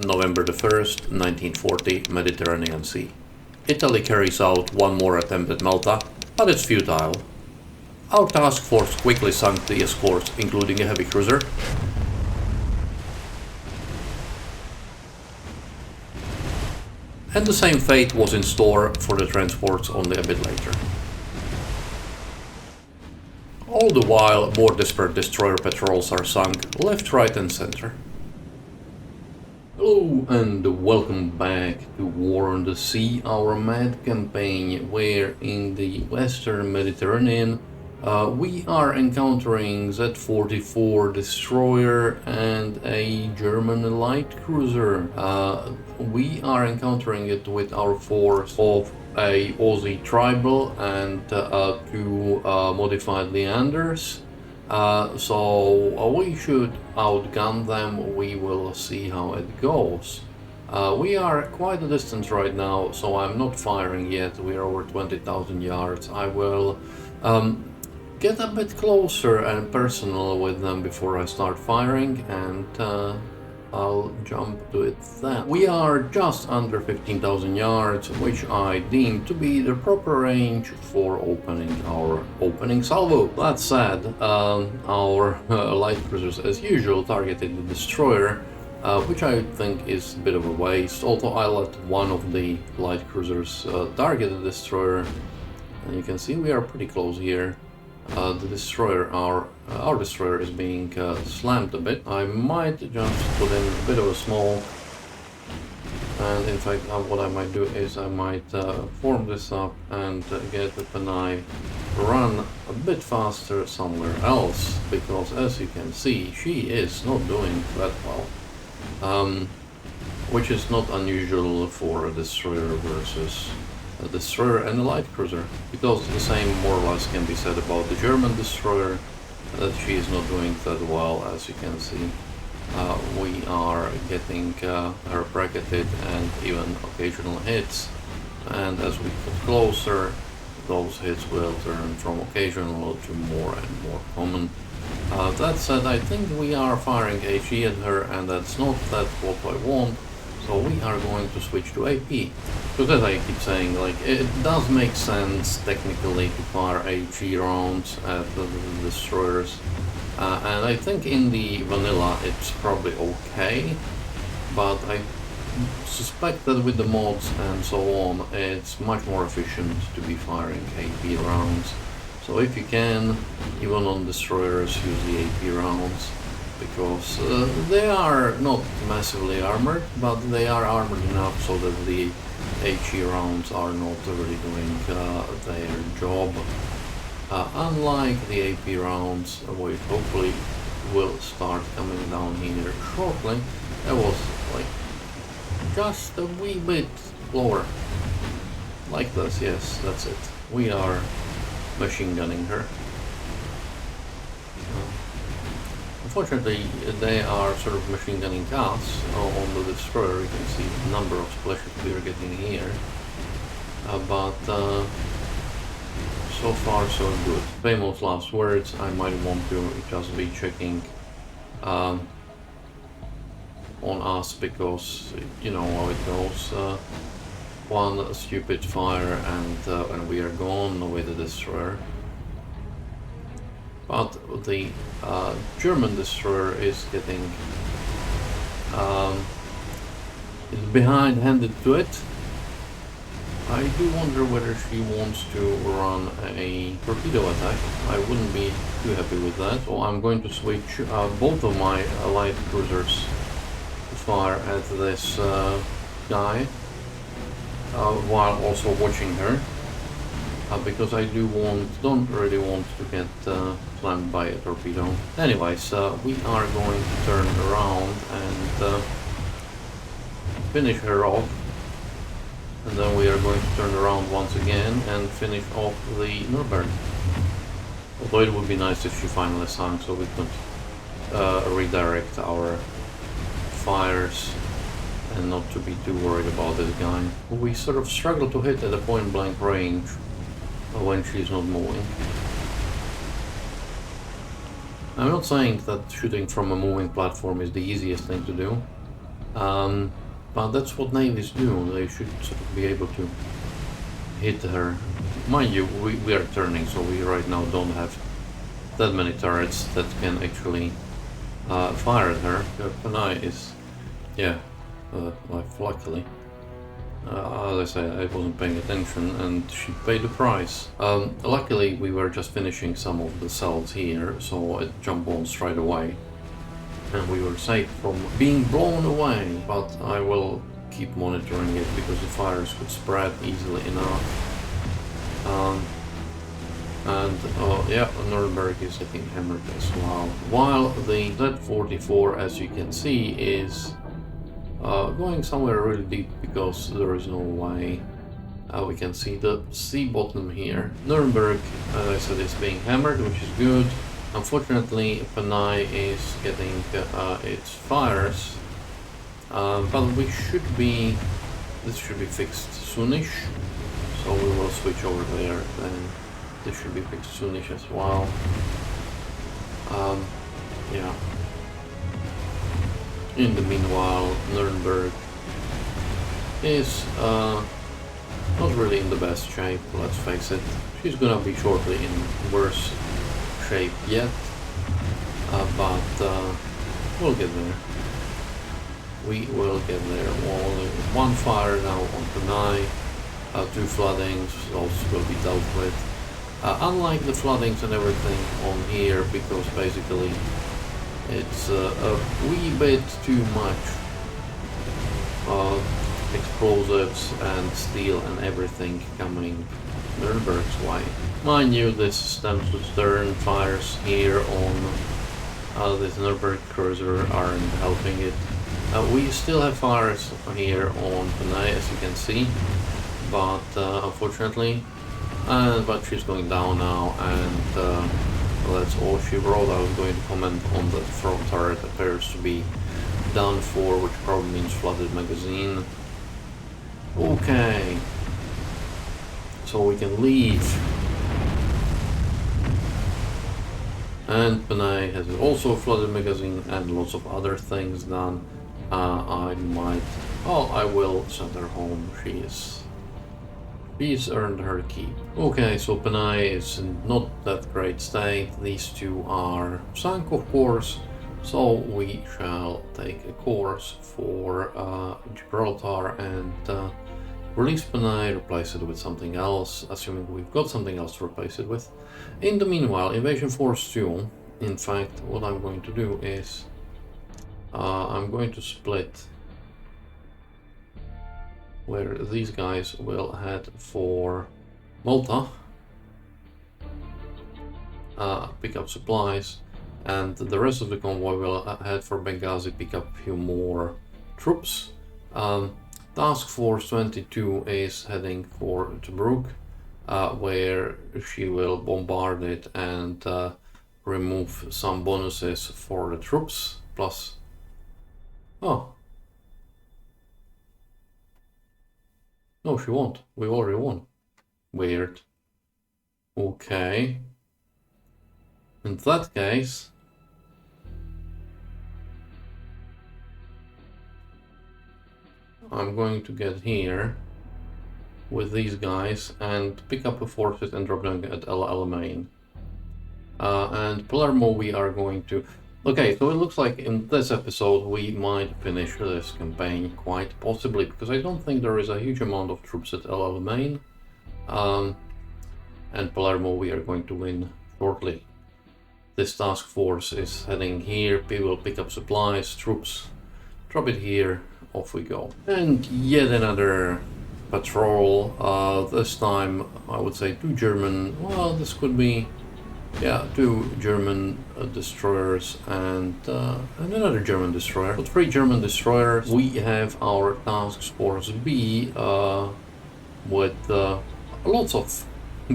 November the 1st, 1940, Mediterranean Sea. Italy carries out one more attempt at Malta, but it's futile. Our task force quickly sunk the escorts, including a heavy cruiser. And the same fate was in store for the transports only a bit later. All the while, more desperate destroyer patrols are sunk left, right and center. Hello and welcome back to War on the Sea, our mad campaign where in the Western Mediterranean we are encountering Z-44 destroyer and a German light cruiser. We are encountering it with our force of a Aussie Tribal and two modified Leanders. So we should outgun them. We will see how it goes. We are quite a distance right now, so I'm not firing yet. We are over 20,000 yards. I will get a bit closer and personal with them before I start firing, and I'll jump to it then. We are just under 15,000 yards, which I deem to be the proper range for opening our opening salvo. That said, our light cruisers as usual targeted the destroyer, which I think is a bit of a waste, although I let one of the light cruisers target the destroyer. And you can see we are pretty close here. The destroyer, our destroyer is being slammed a bit. I might just put in a bit of a smoke, and in fact what I might do is I might form this up and get the Panay run a bit faster somewhere else, because as you can see she is not doing that well, which is not unusual for a destroyer versus a destroyer and a light cruiser, because the same more or less can be said about the German destroyer, that she is not doing that well. As you can see, we are getting her bracketed and even occasional hits, and as we get closer those hits will turn from occasional to more and more common. That said, I think we are firing HE at her, and that's not what I want. So we are going to switch to AP, because as I keep saying, like, it does make sense technically to fire HE rounds at the destroyers, and I think in the vanilla it's probably okay, but I suspect that with the mods and so on it's much more efficient to be firing AP rounds. So if you can, even on destroyers, use the AP rounds, because they are not massively armored, but they are armored enough so that the HE rounds are not really doing their job. Unlike the AP rounds, which hopefully will start coming down here shortly, that was like just a wee bit lower. Like this, yes, that's it. We are machine gunning her. Unfortunately, they are sort of machine gunning us on the destroyer. You can see the number of splashes we are getting here, but so far so good. Famous last words. I might want to just be checking on us, because you know how it goes. One stupid fire and we are gone with the destroyer. But the German destroyer is getting behind-handed to it. I do wonder whether she wants to run a torpedo attack. I wouldn't be too happy with that. So I'm going to switch both of my light cruisers to fire at this guy while also watching her. Because I don't really want to get slammed by a torpedo. Anyways, we are going to turn around and finish her off, and then we are going to turn around once again and finish off the Nuremberg. Although it would be nice if she finally sunk, so we could redirect our fires and not to be too worried about this guy. We sort of struggle to hit at a point blank range when she's not moving. I'm not saying that shooting from a moving platform is the easiest thing to do, But that's what navies do. They should sort of be able to hit her. Mind you, we are turning, so we right now don't have that many turrets that can actually fire at her. Her Panay is, yeah, luckily. As I said, I wasn't paying attention and she paid the price. Luckily, we were just finishing some of the cells here, so it jumped on straight away. And we were safe from being blown away, but I will keep monitoring it because the fires could spread easily enough. Yeah, Nuremberg is getting hammered as well. While the Z-44, as you can see, is going somewhere really deep because there is no way we can see the sea bottom here. Nuremberg, as I said, is being hammered, which is good. Unfortunately, Panay is getting its fires, but this should be fixed soonish, so we will switch over there, then this should be fixed soonish as well. Yeah. In the meanwhile, Nuremberg is not really in the best shape, let's face it. She's gonna be shortly in worse shape yet, but we'll get there. We will get there. Only one fire now on Panay, 2 floodings, also will be dealt with. Unlike the floodings and everything on here, because basically it's a wee bit too much explosives and steel and everything coming Nuremberg's way. Mind you, this stems to stern fires here on this Nuremberg cruiser aren't helping it. We still have fires here on Panay, as you can see, but unfortunately, but she's going down now, and that's all she wrote. I was going to comment on the front turret, appears to be done for, which probably means flooded magazine. Okay, so we can leave. And Panay has also a flooded magazine and lots of other things done. I will send her home. She's earned her keep. Okay, so Panay is in not that great state. These two are sunk, of course, so we shall take a course for Gibraltar and release Panay, replace it with something else, assuming we've got something else to replace it with. In the meanwhile, Invasion Force 2, in fact, what I'm going to do is I'm going to split where these guys will head for Malta, pick up supplies, and the rest of the convoy will head for Benghazi, pick up a few more troops. Task Force 22 is heading for Tobruk, where she will bombard it and remove some bonuses for the troops, plus... Oh. No, she won't. We already won. Weird. Okay. In that case... I'm going to get here with these guys and pick up the forces and drop them at El Alamein. And Palermo we are going to... Okay, so it looks like in this episode we might finish this campaign, quite possibly, because I don't think there is a huge amount of troops at El Alamein. And Palermo we are going to win shortly. This task force is heading here, people pick up supplies, troops, drop it here, off we go. And yet another patrol, this time I would say 2 German, well this could be, yeah, 2 German destroyers and another German destroyer. So 3 German destroyers. We have our task force B with lots of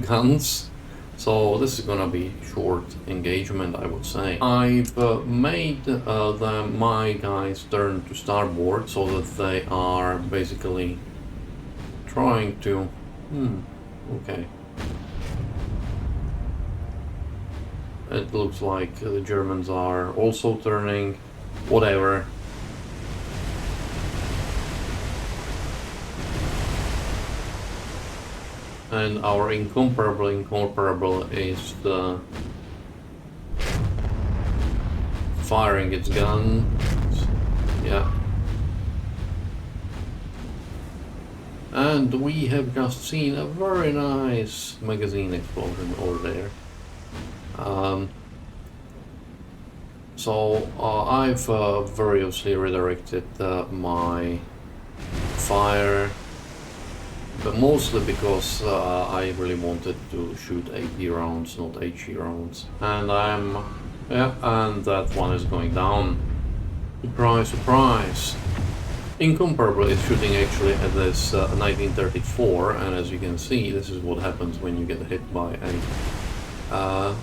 guns. So this is gonna be short engagement, I would say. I've made my guys turn to starboard so that they are basically trying to... okay. It looks like the Germans are also turning, whatever. And our incomparable is firing its gun. Yeah. And we have just seen a very nice magazine explosion over there. So I've variously redirected my fire, but mostly because I really wanted to shoot AP rounds, not HE rounds. And and that one is going down. Surprise, surprise! Incomparable is shooting actually at this 1934, and as you can see, this is what happens when you get hit by a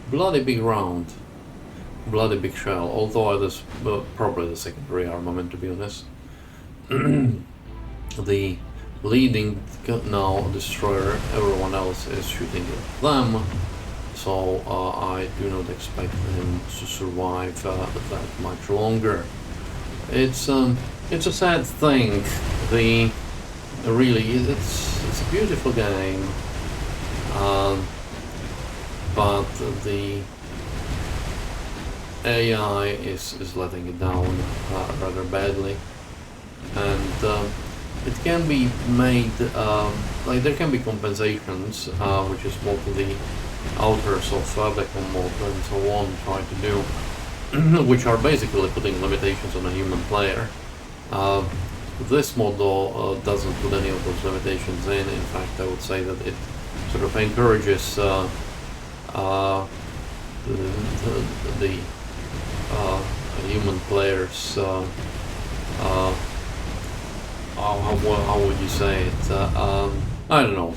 bloody big round, bloody big shell, although it is probably the secondary armament, to be honest. The leading now destroyer, everyone else is shooting at them, so I do not expect him to survive that much longer. It's a sad thing. It's a beautiful game, but the AI is letting it down rather badly, and it can be made like there can be compensations, which is what the authors of Beckham mode and so on try to do. Which are basically putting limitations on a human player. This mod though doesn't put any of those limitations in. In fact, I would say that it sort of encourages the human players. How would you say it? I don't know.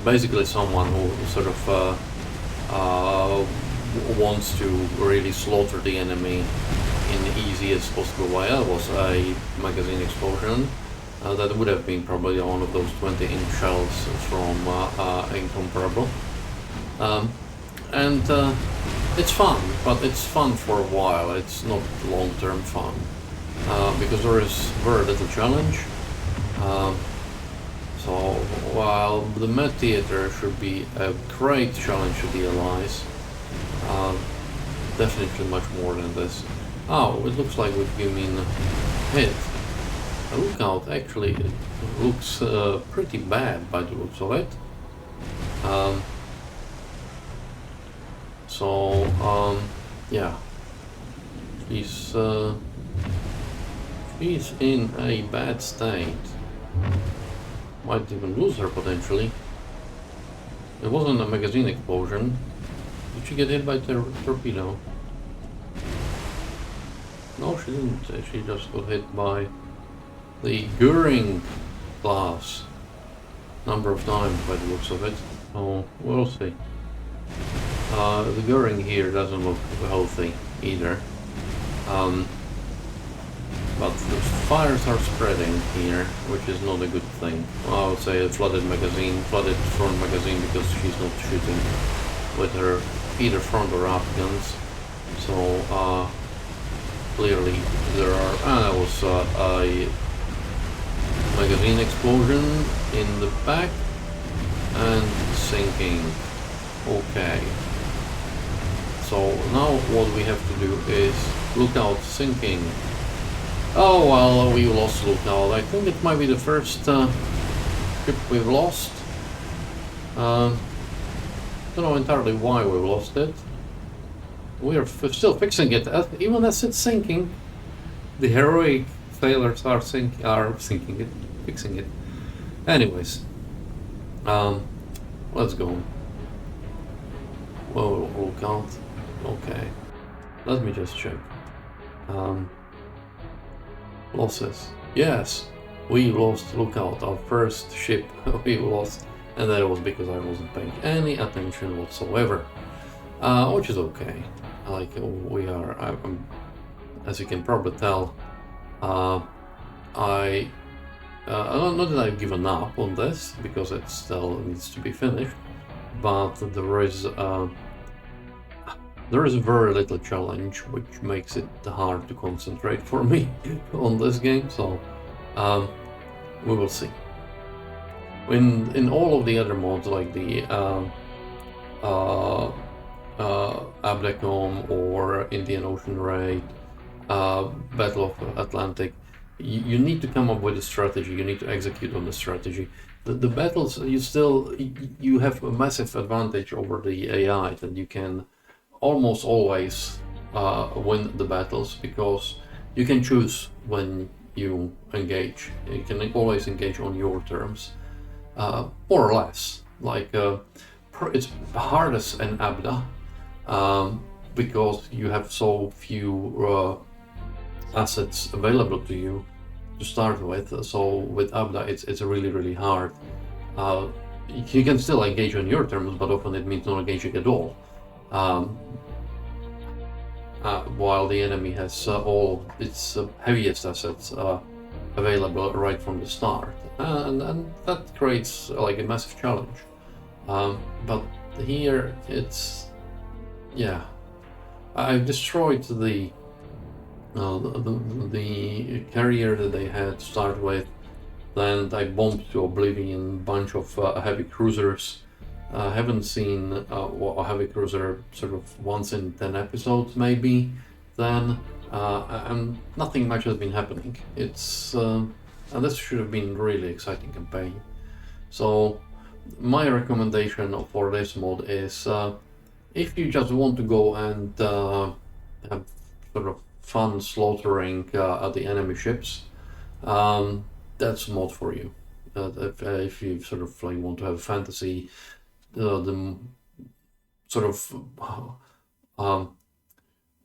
Basically, someone who sort of wants to really slaughter the enemy in the easiest possible way. That was a magazine explosion. That would have been probably one of those 20-inch shells from Incomparable. And it's fun, but it's fun for a while. It's not long-term fun because there is very little challenge. So while the Med Theater should be a great challenge to the Allies, definitely much more than this. Oh, it looks like we've given hit. A Lookout actually looks pretty bad by the looks of it. Yeah, she's in a bad state. Might even lose her potentially. It wasn't a magazine explosion. Did she get hit by torpedo? No, she didn't. She just got hit by the Goering class number of times by the looks of it. So we'll see. The Goering here doesn't look healthy either. But the fires are spreading here, which is not a good thing. I would say a flooded front magazine, because she's not shooting with her either front or aft guns. So clearly there are. There was a magazine explosion in the back and sinking. Okay. So now what we have to do is Lookout sinking. Oh well, we lost Lookout. I think it might be the first ship we've lost. Don't know entirely why we lost it. We are still fixing it, even as it's sinking. The heroic sailors are sinking it, fixing it. Anyways, let's go. Whoa, Lookout. Okay, let me just check. Losses. Yes, we lost Lookout, our first ship we lost, and that was because I wasn't paying any attention whatsoever, which is okay. Like we are, as you can probably tell, not that I've given up on this because it still needs to be finished, but there is very little challenge, which makes it hard to concentrate for me on this game, so we will see. In all of the other modes, like the Abdacom or Indian Ocean Raid, Battle of Atlantic, you need to come up with a strategy. You need to execute on the strategy. The battles, you have a massive advantage over the AI, that you can almost always win the battles, because you can choose when you engage. You can always engage on your terms, more or less. Like it's hardest in Abda, because you have so few assets available to you to start with. So with Abda, it's really hard. You can still engage on your terms, but often it means not engaging at all. While the enemy has all its heaviest assets available right from the start, and that creates like a massive challenge. But here it's, yeah, I've destroyed the carrier that they had to start with. Then I bombed to oblivion a bunch of heavy cruisers. I haven't seen a heavy cruiser sort of once in 10 episodes maybe. Then and nothing much has been happening. It's and this should have been a really exciting campaign. So my recommendation for this mod is, if you just want to go and have sort of fun slaughtering at the enemy ships, that's a mod for you. If you sort of like want to have fantasy, the sort of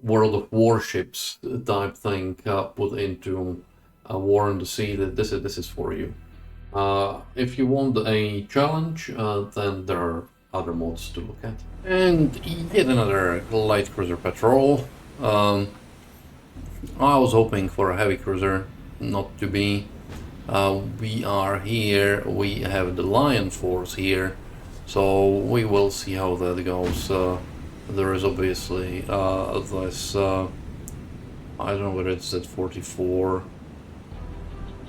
World of Warships type thing put into a War on the Sea, that this is for you. If you want a challenge, then there are other mods to look at. And yet another light cruiser patrol. I was hoping for a heavy cruiser, not to be. We are here, we have the Lion Force here, so we will see how that goes. There is obviously this, I don't know whether it's at 44.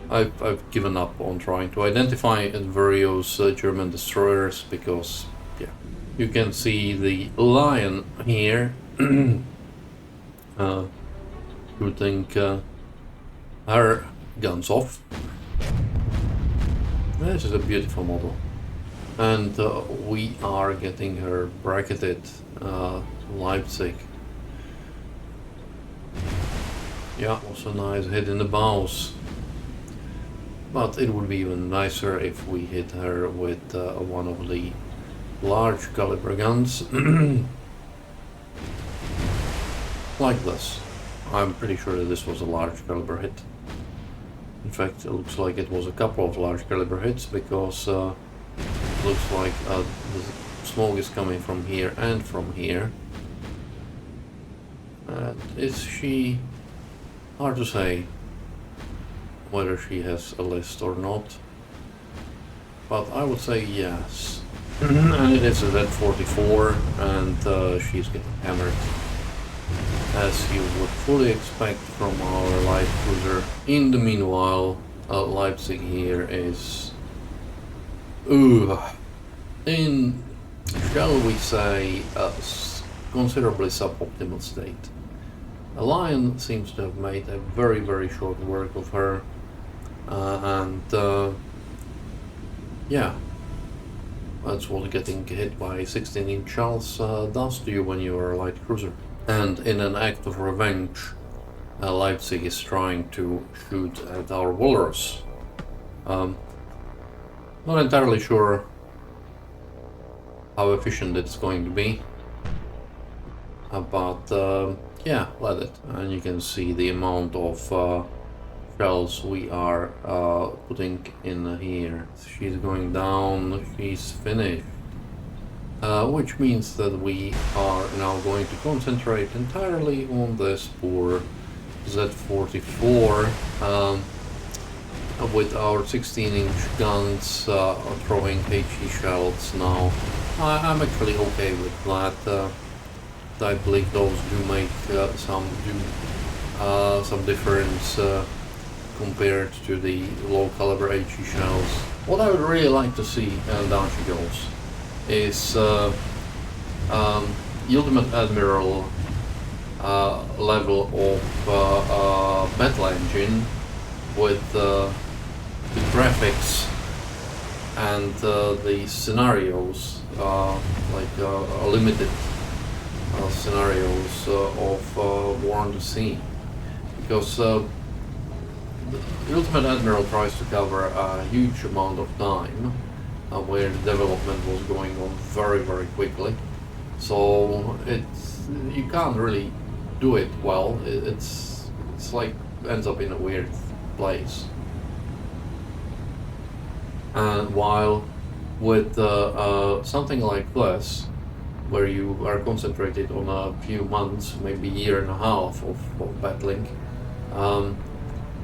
I've given up on trying to identify various German destroyers, because, yeah, you can see the Lion here, shooting her guns off. This is a beautiful model, and we are getting her bracketed Leipzig. Yeah, also nice hit in the bows. But it would be even nicer if we hit her with one of the large caliber guns. Like this. I'm pretty sure that this was a large caliber hit. In fact, it looks like it was a couple of large caliber hits, because it looks like the smoke is coming from here and from here. And is she... hard to say whether she has a list or not, but I would say yes. And it is a Z44, and she's getting hammered, as you would fully expect from our light cruiser. In the meanwhile, Leipzig here is in, shall we say, a considerably suboptimal state. A Lion seems to have made a very short work of her, and yeah, that's what getting hit by 16-inch shells does to you when you are a light cruiser. And in an act of revenge, Leipzig is trying to shoot at our Walrus. Not entirely sure how efficient it's going to be, but yeah, let it. And you can see the amount of shells we are putting in here. She's going down, she's finished. Which means that we are now going to concentrate entirely on this poor Z44 with our 16-inch guns throwing HE shells now. I'm actually okay with that. I believe those do make some difference compared to the low caliber HE shells. What I would really like to see, down she goes, is Ultimate Admiral level of battle engine with the graphics and the scenarios, limited scenarios of War on the Sea, because the Ultimate Admiral tries to cover a huge amount of time where the development was going on very quickly, so you can't really do it well. It's like ends up in a weird place. And while with something like this, where you are concentrated on a few months, maybe a year and a half of battling,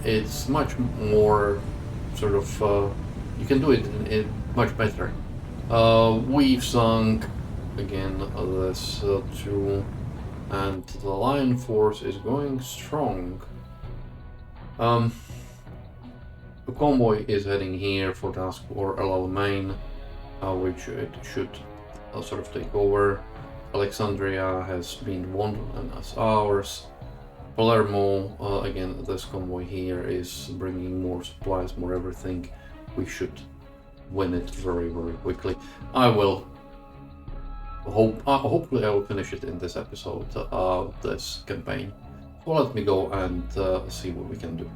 it's much more sort of, you can do it much better. We've sunk again this 2, and the Lion Force is going strong. The convoy is heading here for task or Alamein, which it should sort of take over. Alexandria has been won and as ours. Palermo, again, this convoy here is bringing more supplies, more everything. We should win it very quickly. Hopefully I will finish it in this episode of this campaign. So let me go and see what we can do.